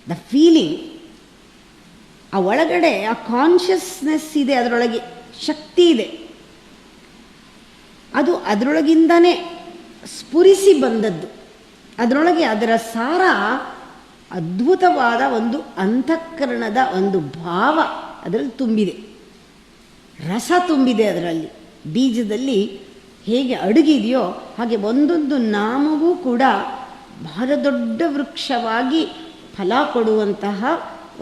The feeling, ಆ ಒಳಗಡೆ ಆ ಕಾನ್ಷಿಯಸ್ನೆಸ್ ಇದೆ, ಅದರೊಳಗೆ ಶಕ್ತಿ ಇದೆ, ಅದು ಅದರೊಳಗಿಂದನೇ ಸ್ಫುರಿಸಿ ಬಂದದ್ದು. ಅದರೊಳಗೆ ಅದರ ಸಾರ ಅದ್ಭುತವಾದ ಒಂದು ಅಂತಃಕರಣದ ಒಂದು ಭಾವ ಅದರಲ್ಲಿ ತುಂಬಿದೆ, ರಸ ತುಂಬಿದೆ. ಅದರಲ್ಲಿ ಬೀಜದಲ್ಲಿ ಹೇಗೆ ಅಡಗಿದೆಯೋ ಹಾಗೆ ಒಂದೊಂದು ನಾಮವೂ ಕೂಡ ಬಹಳ ದೊಡ್ಡ ವೃಕ್ಷವಾಗಿ ಫಲ ಕೊಡುವಂತಹ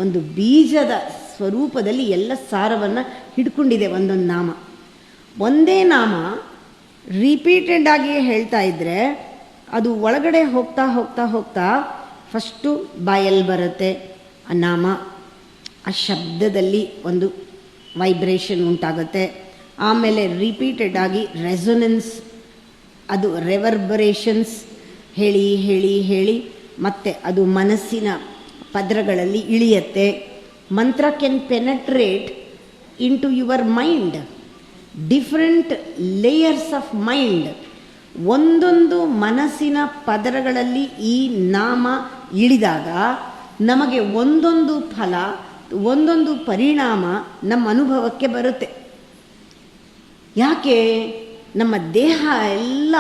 ಒಂದು ಬೀಜದ ಸ್ವರೂಪದಲ್ಲಿ ಎಲ್ಲ ಸಾರವನ್ನು ಹಿಡ್ಕೊಂಡಿದೆ ಒಂದೊಂದು ನಾಮ. ಒಂದೇ ನಾಮ ರಿಪೀಟೆಡ್ ಆಗಿ ಹೇಳ್ತಾ ಇದ್ದರೆ ಅದು ಒಳಗಡೆ ಹೋಗ್ತಾ ಹೋಗ್ತಾ ಹೋಗ್ತಾ ಫಸ್ಟು ಬಾಯಲ್ಲಿ ಬರುತ್ತೆ ಆ ನಾಮ, ಆ ಶಬ್ದದಲ್ಲಿ ಒಂದು ವೈಬ್ರೇಷನ್ ಉಂಟಾಗುತ್ತೆ. ಆಮೇಲೆ ರಿಪೀಟೆಡ್ ಆಗಿ ರೆಸೊನೆನ್ಸ್, ಅದು ರೆವರ್ಬರೇಷನ್ಸ್ ಹೇಳಿ ಹೇಳಿ ಹೇಳಿ ಮತ್ತೆ ಅದು ಮನಸ್ಸಿನ ಪದರಗಳಲ್ಲಿ ಇಳಿಯತ್ತೆ. ಮಂತ್ರ can penetrate into your mind, different layers of mind. ಒಂದೊಂದು ಮನಸ್ಸಿನ ಪದರಗಳಲ್ಲಿ ಈ ನಾಮ ಇಳಿದಾಗ ನಮಗೆ ಒಂದೊಂದು ಫಲ, ಒಂದೊಂದು ಪರಿಣಾಮ ನಮ್ಮ ಅನುಭವಕ್ಕೆ ಬರುತ್ತೆ. ಯಾಕೆ? ನಮ್ಮ ದೇಹ ಎಲ್ಲ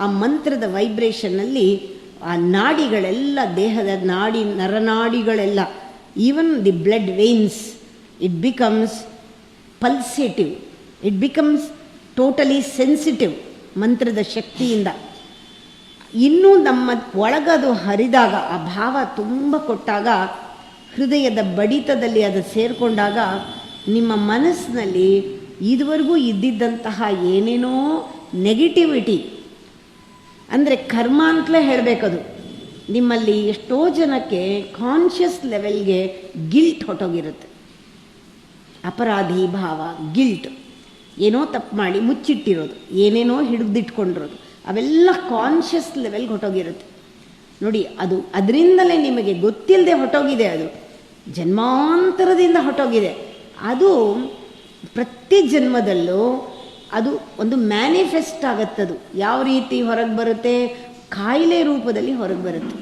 ಆ ಮಂತ್ರದ ವೈಬ್ರೇಷನ್ನಲ್ಲಿ, ಆ ನಾಡಿಗಳೆಲ್ಲ, ದೇಹದ ನಾಡಿ ನರನಾಡಿಗಳೆಲ್ಲ, even the blood veins, it becomes pulsative, it becomes totally sensitive ಮಂತ್ರದ ಶಕ್ತಿಯಿಂದ. ಇನ್ನೂ ನಮ್ಮ ಒಳಗದು ಹರಿದಾಗ, ಆ ಭಾವ ತುಂಬ ಕೊಟ್ಟಾಗ, ಹೃದಯದ ಬಡಿತದಲ್ಲಿ ಅದು ಸೇರಿಕೊಂಡಾಗ ನಿಮ್ಮ ಮನಸ್ಸಿನಲ್ಲಿ ಇದುವರೆಗೂ ಇದ್ದಿದ್ದಂತಹ ಏನೇನೋ ನೆಗೆಟಿವಿಟಿ, ಅಂದರೆ ಕರ್ಮ ಅಂತಲೇ ಹೇಳಬೇಕದು, ನಿಮ್ಮಲ್ಲಿ ಎಷ್ಟೋ ಜನಕ್ಕೆ ಕಾನ್ಷಿಯಸ್ ಲೆವೆಲ್ಗೆ ಗಿಲ್ಟ್ ಹೊಟ್ಟೋಗಿರುತ್ತೆ. ಅಪರಾಧಿ ಭಾವ, ಗಿಲ್ಟ್, ಏನೋ ತಪ್ಪು ಮಾಡಿ ಮುಚ್ಚಿಟ್ಟಿರೋದು, ಏನೇನೋ ಹಿಡಿದಿಟ್ಕೊಂಡಿರೋದು, ಅವೆಲ್ಲ ಕಾನ್ಷಿಯಸ್ ಲೆವೆಲ್ಗೆ ಹೊಟ್ಟೋಗಿರುತ್ತೆ. ನೋಡಿ, ಅದು ಅದರಿಂದಲೇ ನಿಮಗೆ ಗೊತ್ತಿಲ್ಲದೆ ಹೊಟ್ಟೋಗಿದೆ, ಅದು ಜನ್ಮಾಂತರದಿಂದ ಹೊಟ್ಟೋಗಿದೆ. ಅದು ಪ್ರತಿ ಜನ್ಮದಲ್ಲೂ ಅದು ಒಂದು ಮ್ಯಾನಿಫೆಸ್ಟ್ ಆಗುತ್ತದು. ಯಾವ ರೀತಿ ಹೊರಗೆ ಬರುತ್ತೆ? ಕಾಯಿಲೆ ರೂಪದಲ್ಲಿ ಹೊರಗೆ ಬರುತ್ತೆ.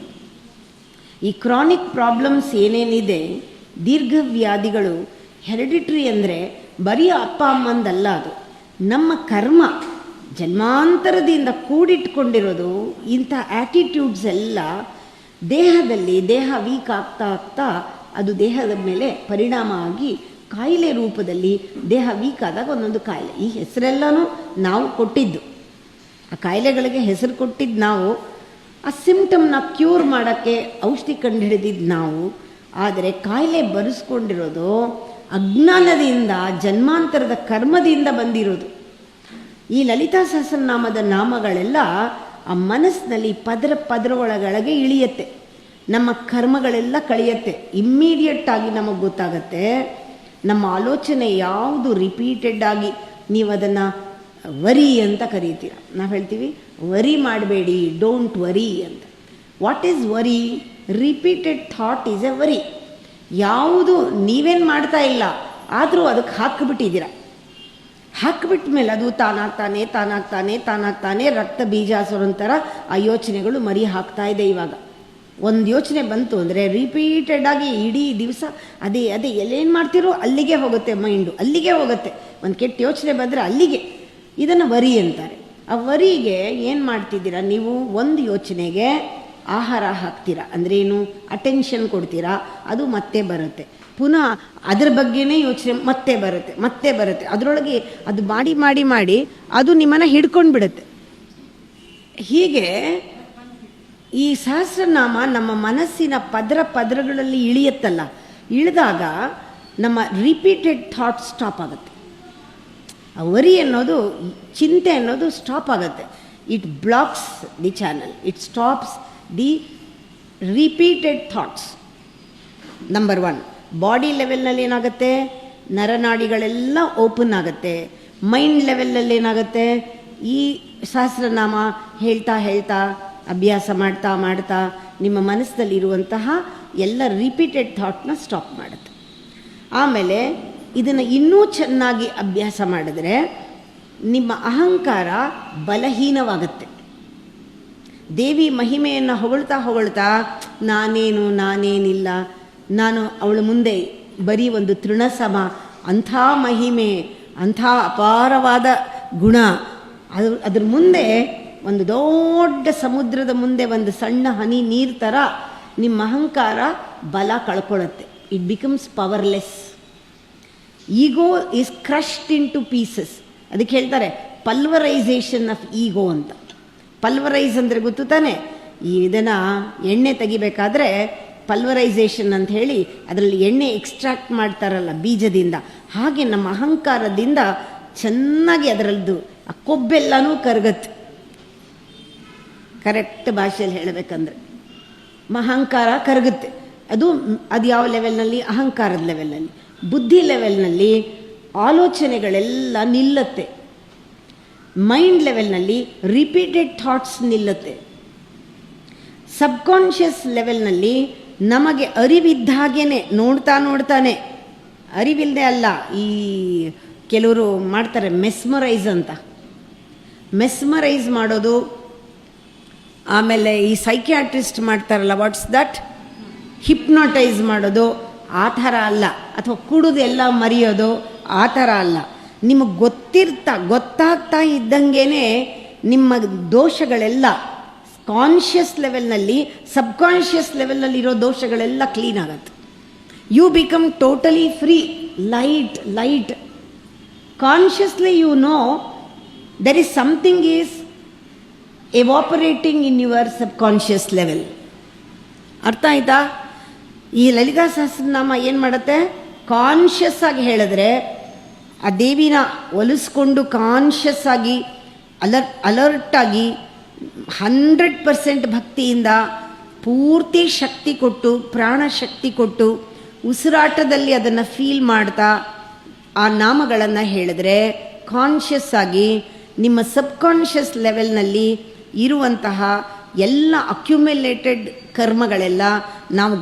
ಈ ಕ್ರಾನಿಕ್ ಪ್ರಾಬ್ಲಮ್ಸ್ ಏನೇನಿದೆ, ದೀರ್ಘವ್ಯಾಧಿಗಳು, ಹೆರಿಡಿಟ್ರಿ ಅಂದರೆ ಬರೀ ಅಪ್ಪ ಅಮ್ಮಂದಲ್ಲ, ಅದು ನಮ್ಮ ಕರ್ಮ, ಜನ್ಮಾಂತರದಿಂದ ಕೂಡಿಟ್ಕೊಂಡಿರೋದು. ಇಂಥ ಆ್ಯಟಿಟ್ಯೂಡ್ಸ್ ಎಲ್ಲ ದೇಹದಲ್ಲಿ, ದೇಹ ವೀಕ್ ಆಗ್ತಾ ಆಗ್ತಾ ಅದು ದೇಹದ ಮೇಲೆ ಪರಿಣಾಮ ಆಗಿ ಕಾಯಿಲೆ ರೂಪದಲ್ಲಿ ದೇಹ ವೀಕ್ ಆದಾಗ ಒಂದೊಂದು ಕಾಯಿಲೆ. ಈ ಹೆಸರೆಲ್ಲನೂ ನಾವು ಕೊಟ್ಟಿದ್ದು, ಆ ಕಾಯಿಲೆಗಳಿಗೆ ಹೆಸರು ಕೊಟ್ಟಿದ್ದು ನಾವು, ಆ ಸಿಂಪ್ಟಮ್ನ ಕ್ಯೂರ್ ಮಾಡೋಕ್ಕೆ ಔಷಧಿ ಕಂಡುಹಿಡಿದಿದ್ದು ನಾವು. ಆದರೆ ಕಾಯಿಲೆ ಬರೆಸ್ಕೊಂಡಿರೋದು ಅಜ್ಞಾನದಿಂದ, ಜನ್ಮಾಂತರದ ಕರ್ಮದಿಂದ ಬಂದಿರೋದು. ಈ ಲಲಿತಾ ಸಹಸ್ರನಾಮದ ನಾಮಗಳೆಲ್ಲ ಆ ಮನಸ್ಸಿನಲ್ಲಿ ಪದರ ಪದರ ಒಳಗೆ ಇಳಿಯತ್ತೆ, ನಮ್ಮ ಕರ್ಮಗಳೆಲ್ಲ ಕಳೆಯತ್ತೆ. ಇಮ್ಮಿಡಿಯೇಟ್ ಆಗಿ ನಮಗೆ ಗೊತ್ತಾಗತ್ತೆ ನಮ್ಮ ಆಲೋಚನೆ ಯಾವುದು ರಿಪೀಟೆಡ್ ಆಗಿ. ನೀವು ಅದನ್ನು ವರಿ ಅಂತ ಕರೀತೀರ, ನಾವು ಹೇಳ್ತೀವಿ ವರಿ ಮಾಡಬೇಡಿ, ಡೋಂಟ್ ವರಿ ಅಂತ. What is worry? Repeated thought is A worry. ಯಾವುದು ನೀವೇನು ಮಾಡ್ತಾ ಇಲ್ಲ, ಆದರೂ ಅದಕ್ಕೆ ಹಾಕಿಬಿಟ್ಟಿದ್ದೀರ. ಹಾಕಿಬಿಟ್ಟ ಮೇಲೆ ಅದು ತಾನಾಗ್ತಾನೆ ತಾನಾಗ್ತಾನೆ ತಾನಾಗ್ತಾನೆ ರಕ್ತ ಬೀಜಾಸುರಂತರ ಆ ಯೋಚನೆಗಳು ಮರಿ ಹಾಕ್ತಾ ಇದೆ. ಇವಾಗ ಒಂದು ಯೋಚನೆ ಬಂತು ಅಂದರೆ ರಿಪೀಟೆಡ್ ಆಗಿ ಇಡೀ ದಿವಸ ಅದೇ ಅದೇ ಎಲ್ಲೇನು ಮಾಡ್ತಿರೋ ಅಲ್ಲಿಗೆ ಹೋಗುತ್ತೆ ಮೈಂಡು, ಅಲ್ಲಿಗೆ ಹೋಗುತ್ತೆ. ಒಂದು ಕೆಟ್ಟ ಯೋಚನೆ ಬಂದರೆ ಅಲ್ಲಿಗೆ. ಇದನ್ನು ವರಿ ಅಂತಾರೆ. ಆ ವರಿಗೆ ಏನು ಮಾಡ್ತಿದ್ದೀರಾ ನೀವು? ಒಂದು ಯೋಚನೆಗೆ ಆಹಾರ ಹಾಕ್ತೀರಾ, ಅಂದ್ರೇನು? ಅಟೆನ್ಷನ್ ಕೊಡ್ತೀರಾ, ಅದು ಮತ್ತೆ ಬರುತ್ತೆ. ಪುನಃ ಅದ್ರ ಬಗ್ಗೆನೇ ಯೋಚನೆ ಮತ್ತೆ ಬರುತ್ತೆ, ಮತ್ತೆ ಬರುತ್ತೆ. ಅದರೊಳಗೆ ಅದು ಮಾಡಿ ಮಾಡಿ ಮಾಡಿ ಅದು ನಿಮ್ಮನ್ನು ಹಿಡ್ಕೊಂಡು ಬಿಡುತ್ತೆ. ಹೀಗೆ ಈ ಸಹಸ್ರನಾಮ ನಮ್ಮ ಮನಸ್ಸಿನ ಪದರಗಳಲ್ಲಿ ಇಳಿಯತ್ತಲ್ಲ, ಇಳಿದಾಗ ನಮ್ಮ ರಿಪೀಟೆಡ್ ಥಾಟ್ ಸ್ಟಾಪ್ ಆಗುತ್ತೆ. ಆ ವರಿ ಅನ್ನೋದು, ಚಿಂತೆ ಅನ್ನೋದು ಸ್ಟಾಪ್ ಆಗುತ್ತೆ. It blocks the channel, it stops the repeated thoughts. Number 1, body ಲೆವೆಲ್ನಲ್ಲಿ ಏನಾಗುತ್ತೆ? ನರನಾಡಿಗಳೆಲ್ಲ ಓಪನ್ ಆಗುತ್ತೆ. ಮೈಂಡ್ ಲೆವೆಲಲ್ಲಿ ಏನಾಗುತ್ತೆ? ಈ ಸಹಸ್ರನಾಮ ಹೇಳ್ತಾ ಹೇಳ್ತಾ ಅಭ್ಯಾಸ ಮಾಡ್ತಾ ಮಾಡ್ತಾ ನಿಮ್ಮ ಮನಸ್ಸಲ್ಲಿರುವಂತಹ ಎಲ್ಲ ರಿಪೀಟೆಡ್ ಥಾಟ್ನ ಸ್ಟಾಪ್ ಮಾಡುತ್ತೆ. ಆಮೇಲೆ ಇದನ್ನು ಇನ್ನೂ ಚೆನ್ನಾಗಿ ಅಭ್ಯಾಸ ಮಾಡಿದ್ರೆ ನಿಮ್ಮ ಅಹಂಕಾರ ಬಲಹೀನವಾಗುತ್ತೆ. ದೇವಿ ಮಹಿಮೆಯನ್ನು ಹೊಗಳ್ತಾ ಹೊಗಳ್ತಾ ನಾನೇನಿಲ್ಲ, ನಾನು ಅವಳ ಮುಂದೆ ಬರೀ ಒಂದು ತೃಣಸಮ, ಅಂಥ ಮಹಿಮೆ, ಅಂಥ ಅಪಾರವಾದ ಗುಣ, ಅದ್ರ ಮುಂದೆ ಒಂದು ದೊಡ್ಡ ಸಮುದ್ರದ ಮುಂದೆ ಒಂದು ಸಣ್ಣ ಹನಿ ನೀರು ಥರ ನಿಮ್ಮ ಅಹಂಕಾರ ಬಲ ಕಳ್ಕೊಳ್ಳುತ್ತೆ. It becomes powerless. Ego is crushed into pieces. ಅದಕ್ಕೆ ಹೇಳ್ತಾರೆ ಪಲ್ವರೈಸೇಷನ್ ಆಫ್ ಈಗೋ ಅಂತ. ಪಲ್ವರೈಸ್ ಅಂದರೆ ಗೊತ್ತು ತಾನೆ, ಇದನ್ನು ಎಣ್ಣೆ ತೆಗಿಬೇಕಾದ್ರೆ ಪಲ್ವರೈಸೇಷನ್ ಅಂತ ಹೇಳಿ ಅದರಲ್ಲಿ ಎಣ್ಣೆ ಎಕ್ಸ್ಟ್ರಾಕ್ಟ್ ಮಾಡ್ತಾರಲ್ಲ ಬೀಜದಿಂದ, ಹಾಗೆ ನಮ್ಮ ಅಹಂಕಾರದಿಂದ ಚೆನ್ನಾಗಿ ಅದರದ್ದು ಆ ಕೊಬ್ಬೆಲ್ಲನೂ ಕರಗತ್ತೆ. ಕರೆಕ್ಟ್ ಭಾಷೆಯಲ್ಲಿ ಹೇಳಬೇಕಂದ್ರೆ ಅಹಂಕಾರ ಕರಗುತ್ತೆ. ಅದು ಯಾವ ಲೆವೆಲ್ನಲ್ಲಿ? ಅಹಂಕಾರದ ಲೆವೆಲ್ನಲ್ಲಿ. ಬುದ್ಧಿ ಲೆವೆಲ್ನಲ್ಲಿ ಆಲೋಚನೆಗಳೆಲ್ಲ ನಿಲ್ಲತ್ತೆ. ಮೈಂಡ್ ಲೆವೆಲ್ನಲ್ಲಿ ರಿಪೀಟೆಡ್ ಥಾಟ್ಸ್ ನಿಲ್ಲುತ್ತೆ. ಸಬ್ಕಾನ್ಷಿಯಸ್ ಲೆವೆಲ್ನಲ್ಲಿ ನಮಗೆ ಅರಿವಿದ್ದಾಗೇನೆ ನೋಡ್ತಾನೆ, ಅರಿವಿಲ್ಲದೆ ಅಲ್ಲ. ಈ ಕೆಲವರು ಮಾಡ್ತಾರೆ ಮೆಸ್ಮರೈಸ್ ಅಂತ, ಮೆಸ್ಮರೈಸ್ ಮಾಡೋದು. ಆಮೇಲೆ ಈ ಸೈಕ್ಯಾಟ್ರಿಸ್ಟ್ ಮಾಡ್ತಾರಲ್ಲ, ವಾಟ್ಸ್ ದಟ್, ಹಿಪ್ನೋಟೈಸ್ ಮಾಡೋದು. ಆ ಥರ ಅಲ್ಲ. ಅಥವಾ ಕುಡಿದೆಲ್ಲ ಮರೆಯೋದು, ಆ ಥರ ಅಲ್ಲ. ನಿಮಗೆ ಗೊತ್ತಾಗ್ತಾ ಇದ್ದಂಗೆ ನಿಮ್ಮ ದೋಷಗಳೆಲ್ಲ ಕಾನ್ಷಿಯಸ್ ಲೆವೆಲ್ನಲ್ಲಿ, ಸಬ್ಕಾನ್ಷಿಯಸ್ ಲೆವೆಲ್ನಲ್ಲಿ ಇರೋ ದೋಷಗಳೆಲ್ಲ ಕ್ಲೀನ್ ಆಗುತ್ತೆ. You become totally free, light. Consciously you know there is something is evaporating in your subconscious level. ಅರ್ಥ ಆಯ್ತಾ? ಈ ಲಲಿತಾ ಸಹಸ್ರನಾಮ ಏನು ಮಾಡುತ್ತೆ? ಕಾನ್ಷಿಯಸ್ ಆಗಿ ಹೇಳಿದ್ರೆ ಆ ದೇವಿನ ಒಲಿಸ್ಕೊಂಡು ಕಾನ್ಷಿಯಸ್ ಆಗಿ ಅಲರ್ಟಾಗಿ 100% ಭಕ್ತಿಯಿಂದ ಪೂರ್ತಿ ಶಕ್ತಿ ಕೊಟ್ಟು, ಪ್ರಾಣ ಶಕ್ತಿ ಕೊಟ್ಟು, ಉಸಿರಾಟದಲ್ಲಿ ಅದನ್ನು ಫೀಲ್ ಮಾಡ್ತಾ ಆ ನಾಮಗಳನ್ನು ಹೇಳಿದ್ರೆ ಕಾನ್ಷಿಯಸ್ ಆಗಿ ನಿಮ್ಮ ಸಬ್ಕಾನ್ಷಿಯಸ್ ಲೆವೆಲ್ನಲ್ಲಿ ಇರುವಂತಹ ಎಲ್ಲ ಅಕ್ಯುಮುಲೇಟೆಡ್ ಕರ್ಮಗಳೆಲ್ಲ ನಾವು